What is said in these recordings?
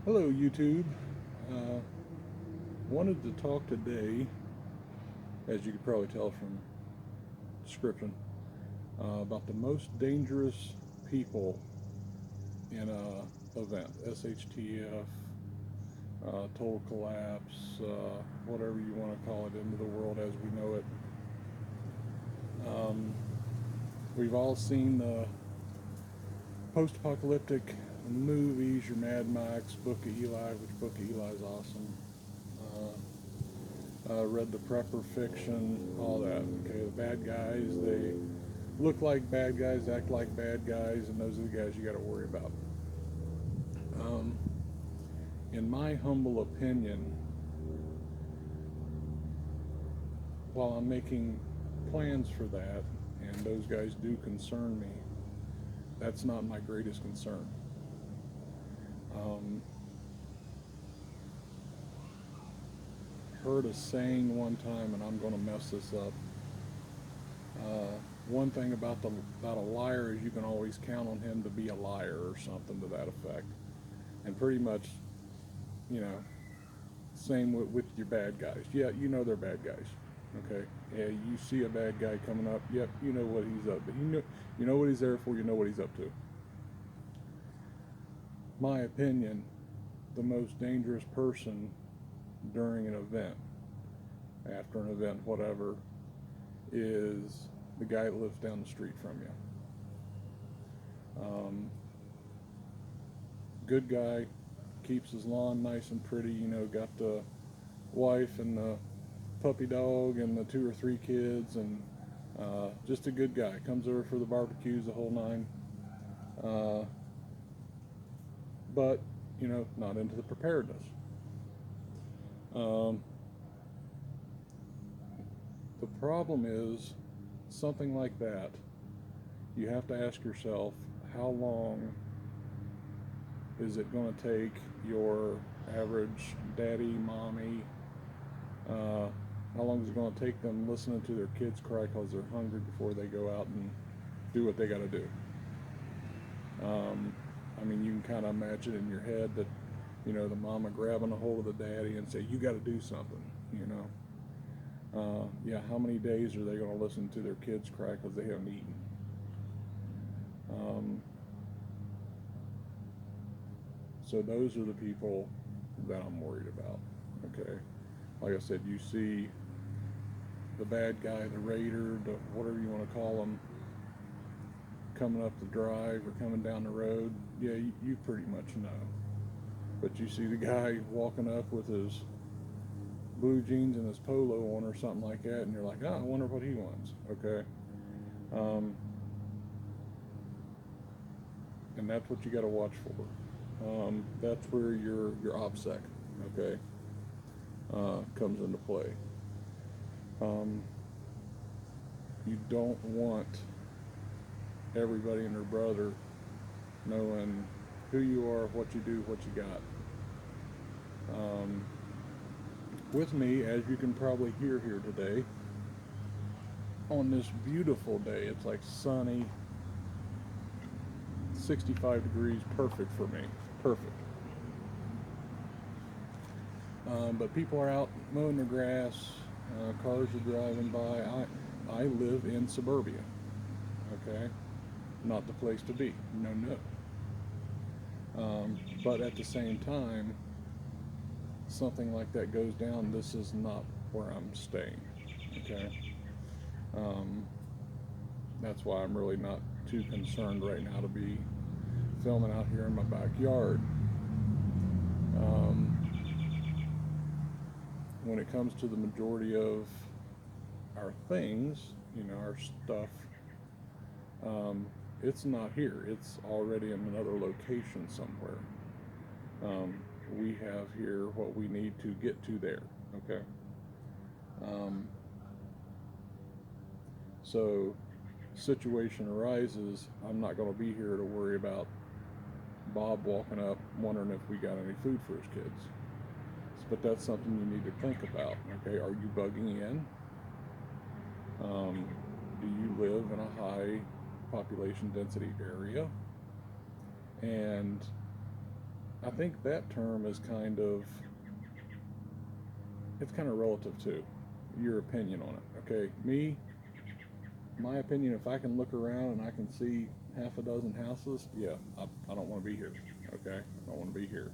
Hello YouTube. Uh, Wanted to talk today, as you could probably tell from description, about the most dangerous people in a event, SHTF, total collapse, whatever you want to call it, into the world as we know it. Um, we've all seen the post-apocalyptic movies, your Mad Max, Book of Eli, which Book of Eli is awesome. Read the prepper fiction, all that. Okay, the bad guys, they look like bad guys, act like bad guys, and those are the guys you got to worry about. Um, in my humble opinion, while I'm making plans for that, and those guys do concern me, that's not my greatest concern. Um, Heard a saying one time, and I'm going to mess this up. Uh, One thing about a liar is you can always count on him to be a liar or something to that effect. And pretty much, you know, same with your bad guys. Yeah, you know they're bad guys. Okay. Yeah, you see a bad guy coming up. Yep, you know what he's up to. You know what he's there for. You know what he's up to. My opinion, the most dangerous person during an event, after an event, whatever, is the guy that lives down the street from you. Um, Good guy, keeps his lawn nice and pretty. You know, got the wife and the puppy dog and the 2 or 3 kids, and just a good guy. Comes over for the barbecues, the whole nine. Uh, but not into the preparedness. Um, the problem is something like that. You have to ask yourself, how long is it going to take your average daddy, mommy? Uh, how long is it going to take them listening to their kids cry because they're hungry before they go out and do what they got to do? Um, I mean, you can kind of imagine in your head that, the mama grabbing a hold of the daddy and say, "You got to do something." Yeah. How many days are they going to listen to their kids cry because they haven't eaten? Um, so those are the people that I'm worried about. Okay. Like I said, you see the bad guy, the raider, the whatever you want to call them, coming up the drive or coming down the road. Yeah, you pretty much know. But you see the guy walking up with his blue jeans and his polo on or something like that, and you're like, oh, I wonder what he wants. Okay. Um, and that's what you got to watch for. That's where your OPSEC, okay, comes into play. Um, you don't want everybody and their brother knowing who you are, what you do, what you got. With me, as you can probably hear here today, on this beautiful day, it's like sunny, 65 degrees, perfect for me. Perfect. But people are out mowing their grass, cars are driving by. I live in suburbia, okay? Not the place to be. No, no. But at the same time, something like that goes down, this is not where I'm staying, okay? Um, that's why I'm really not too concerned right now to be filming out here in my backyard. Um, when it comes to the majority of our things, our stuff, um, it's not here. It's already in another location somewhere. Um, we have here what we need to get to there. Okay. Um, so, situation arises. I'm not going to be here to worry about Bob walking up wondering if we got any food for his kids. But that's something you need to think about. Okay, are you bugging in? Do you live in a high population density area? And I think that term is it's kind of relative to your opinion on it. Okay, my opinion, if I can look around and I can see half a dozen houses, yeah, I don't want to be here. Okay, I don't want to be here.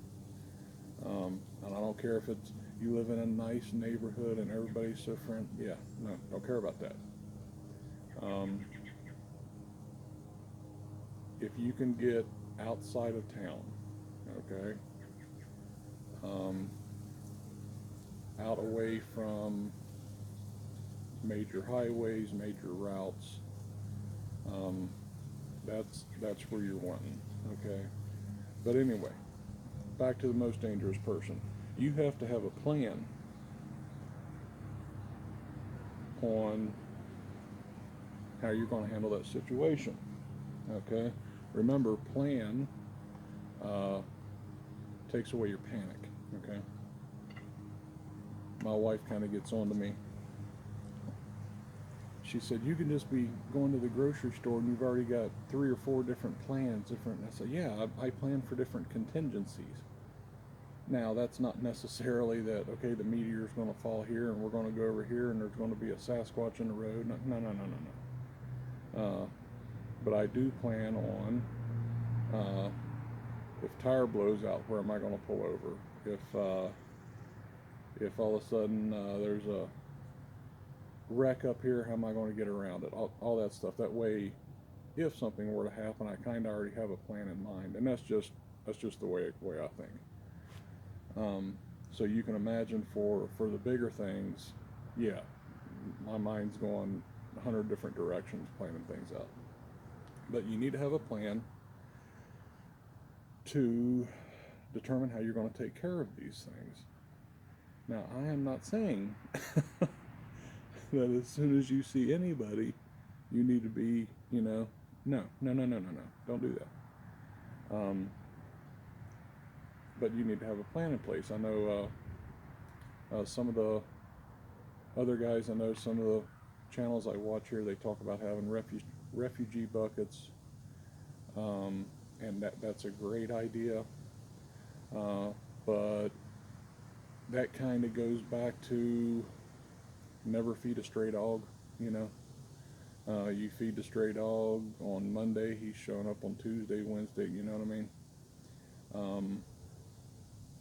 And I don't care if it's you live in a nice neighborhood and everybody's so friendly. Yeah, no, don't care about that. Um, if you can get outside of town, okay, um, out away from major highways, major routes, um, that's where you're wanting, okay. But anyway, back to the most dangerous person. You have to have a plan on how you're going to handle that situation, okay. Remember, plan takes away your panic, okay. My wife kind of gets on to me. She said, you can just be going to the grocery store and you've already got 3 or 4 different plans. And I said, yeah, I plan for different contingencies. Now, that's not necessarily that, okay, the meteor's going to fall here and we're going to go over here and there's going to be a Sasquatch in the road. No. But I do plan on, if tire blows out, where am I going to pull over? If all of a sudden there's a wreck up here, how am I going to get around it? All that stuff. That way, if something were to happen, I kind of already have a plan in mind, and that's just the way I think. So you can imagine for the bigger things, yeah, my mind's going 100 different directions planning things out. But you need to have a plan to determine how you're going to take care of these things. Now, I am not saying that as soon as you see anybody, you need to be, no, don't do that. But you need to have a plan in place. I know some of the other guys, I know some of the channels I watch here, they talk about having refugee buckets, and that's a great idea. But that kind of goes back to never feed a stray dog, you feed the stray dog on Monday, he's showing up on Tuesday, Wednesday, you know what I mean?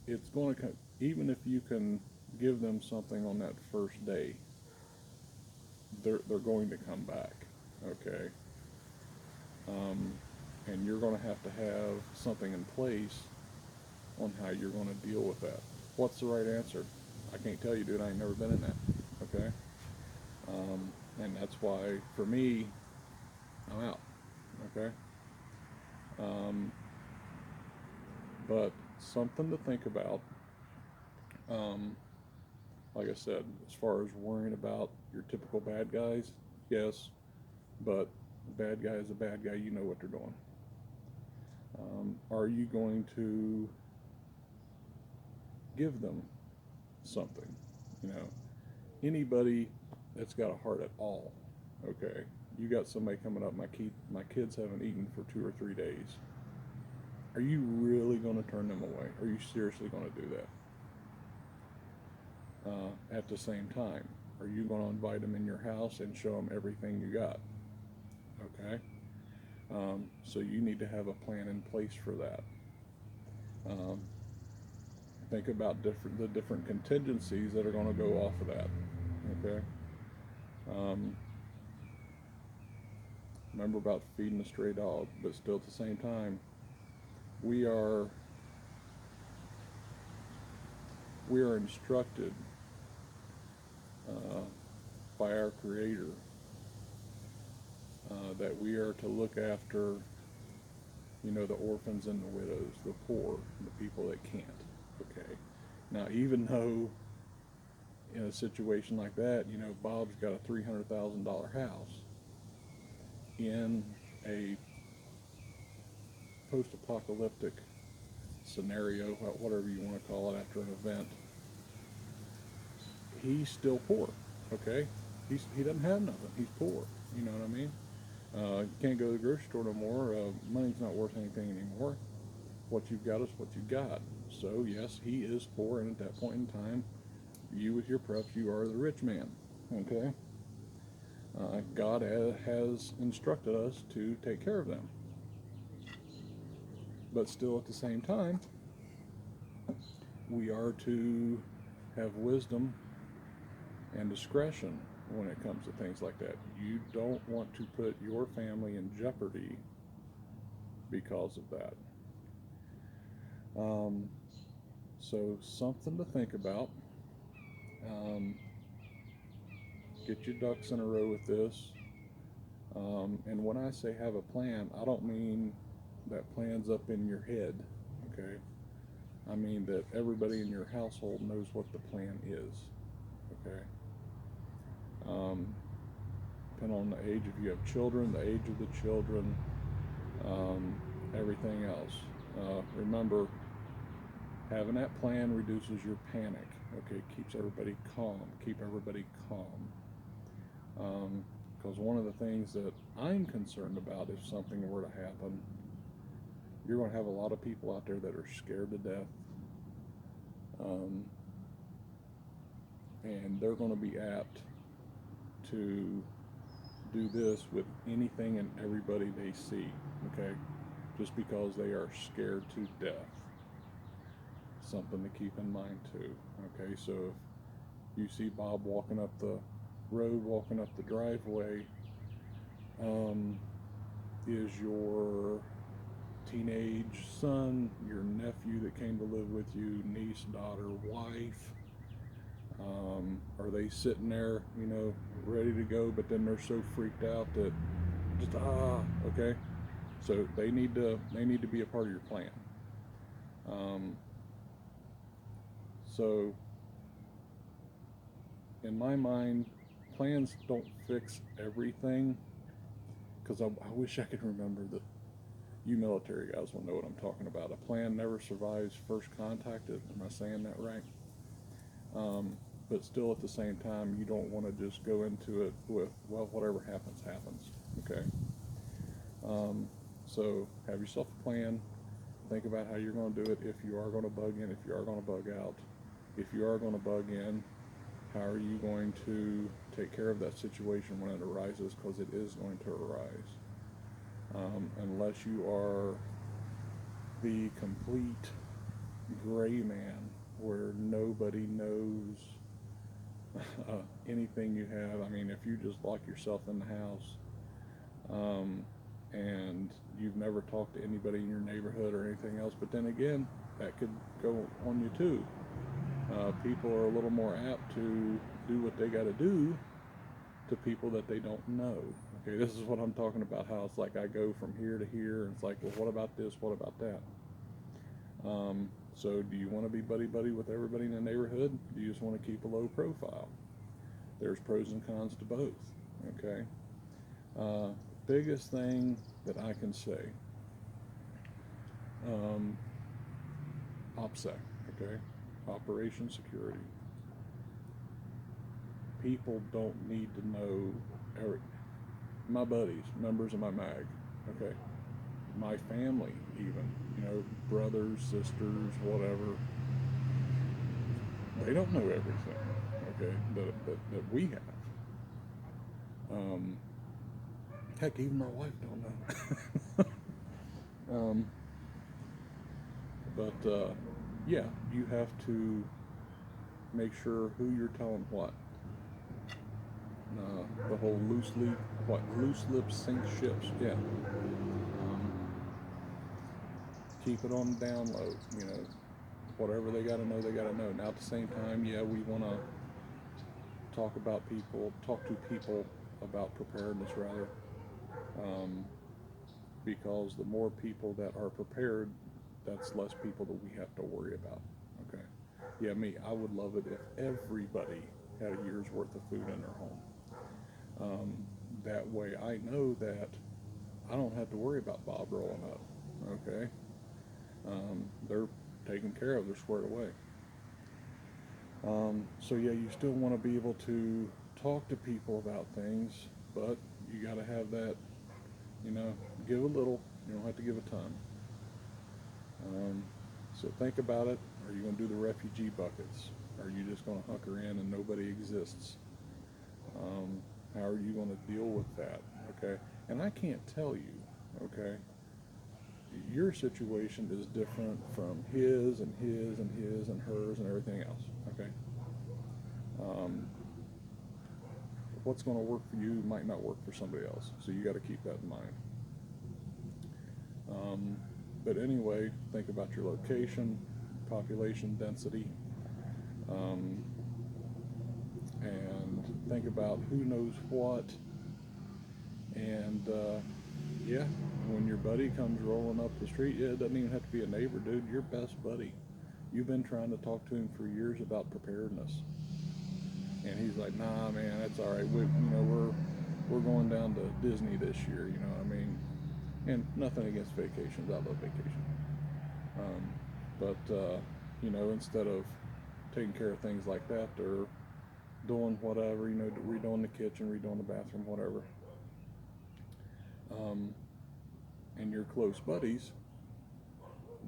It's going to, even if you can give them something on that first day, they're going to come back, okay? And you're going to have something in place on how you're going to deal with that. What's the right answer? I can't tell you, dude. I ain't never been in that, okay? And that's why, for me, I'm out, okay? But something to think about. Like I said, as far as worrying about your typical bad guys, yes, but a bad guy is a bad guy. You know what they're doing. Are you going to give them something? Anybody that's got a heart at all, okay? You got somebody coming up, my kids haven't eaten for 2 or 3 days. Are you really going to turn them away? Are you seriously going to do that? At the same time, are you going to invite them in your house and show them everything you got? Okay? So you need to have a plan in place for that. Think about the different contingencies that are going to go off of that. Okay? Remember about feeding a stray dog, but still at the same time, we are instructed by our Creator that we are to look after, the orphans and the widows, the poor, the people that can't. Okay. Now, even though in a situation like that, Bob's got a $300,000 house in a post-apocalyptic scenario, whatever you want to call it, after an event, he's still poor, okay? He doesn't have nothing. He's poor, you know what I mean? You can't go to the grocery store no more. Money's not worth anything anymore. what you've got is what you've got. So yes, he is poor, and at that point in time, you with your preps, you are the rich man. Okay. God has instructed us to take care of them, but still at the same time, we are to have wisdom and discretion when it comes to things like that. You don't want to put your family in jeopardy because of that. So something to think about. Get your ducks in a row with this. And when I say have a plan, I don't mean that plan's up in your head, okay? I mean that everybody in your household knows what the plan is, okay? Depending on the age, if you have children, the age of the children, everything else. Remember, having that plan reduces your panic, okay? Keeps everybody calm, keep everybody calm. Because one of the things that I'm concerned about, if something were to happen, you're going to have a lot of people out there that are scared to death. And they're going to be apt to do this with anything and everybody they see, okay? Just because they are scared to death. Something to keep in mind too, okay? So if you see Bob walking up the road, walking up the driveway, is your teenage son, your nephew that came to live with you, niece, daughter, wife, are they sitting there, you know, ready to go, but then they're so freaked out that just okay? So they need to be a part of your plan. So in my mind, plans don't fix everything, because I wish I could remember that. You military guys will know what I'm talking about. A plan never survives first contact. Am I saying that right? But still, at the same time, you don't want to just go into it with, well, whatever happens, happens. Okay. So have yourself a plan. Think about how you're going to do it. If you are going to bug in, if you are going to bug out, if you are going to bug in, how are you going to take care of that situation when it arises? Because it is going to arise. Unless you are the complete gray man where nobody knows anything you have. I mean, if you just lock yourself in the house and you've never talked to anybody in your neighborhood or anything else, but then again, that could go on you too. People are a little more apt to do what they got to do to people that they don't know. Okay, this is what I'm talking about, how it's like I go from here to here, and it's like, well, what about this? What about that? So do you want to be buddy-buddy with everybody in the neighborhood? Do you just want to keep a low profile? There's pros and cons to both, okay? Biggest thing that I can say, OPSEC, okay? Operation Security. People don't need to know my buddies, members of my mag, okay? My family even, you know, brothers, sisters, whatever. They don't know everything, okay, that we have. Heck, even my wife don't know. But yeah, you have to make sure who you're telling what. The whole loose lips sink ships. Yeah. Keep it on the down low. You know, whatever they got to know, they got to know. Now, at the same time, yeah, we want to talk to people about preparedness, rather, because the more people that are prepared, that's less people that we have to worry about. Okay. Yeah, I would love it if everybody had a year's worth of food in their home. That way I know that I don't have to worry about Bob rolling up, okay? They're taken care of, they're squared away. So yeah, you still want to be able to talk to people about things, but you got to have that, you know, give a little, you don't have to give a ton. So think about it. Are you going to do the refugee buckets? Are you just going to hunker in and nobody exists? How are you going to deal with that? Okay, and I can't tell you. Okay, your situation is different from his and his and his and hers and everything else. Okay, um, what's going to work for you might not work for somebody else, so you got to keep that in mind. But anyway, think about your location, population density, um, and think about who knows what. And yeah, when your buddy comes rolling up the street, yeah, it doesn't even have to be a neighbor, dude. Your best buddy. You've been trying to talk to him for years about preparedness, and he's like, "Nah, man, that's all right. We're going down to Disney this year. You know what I mean?" And nothing against vacations. I love vacation. But instead of taking care of things like that, they're doing whatever, redoing the kitchen, redoing the bathroom, whatever. Um, and your close buddies,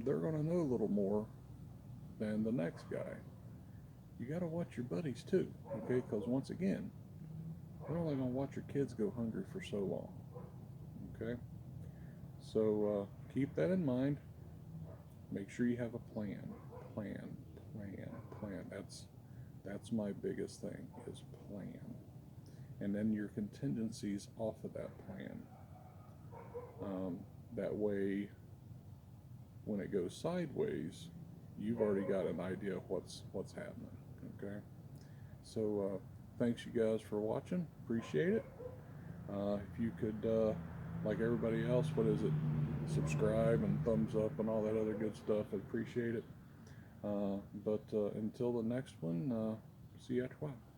they're going to know a little more than the next guy. You got to watch your buddies too, okay? Because once again, they're only going to watch your kids go hungry for so long, okay? So keep that in mind. Make sure you have a plan. That's my biggest thing is plan. And then your contingencies off of that plan. That way, when it goes sideways, you've already got an idea of what's happening. Okay. So thanks you guys for watching. Appreciate it. If you could, like everybody else, what is it? Subscribe and thumbs up and all that other good stuff. I appreciate it. But until the next one, see you after a while.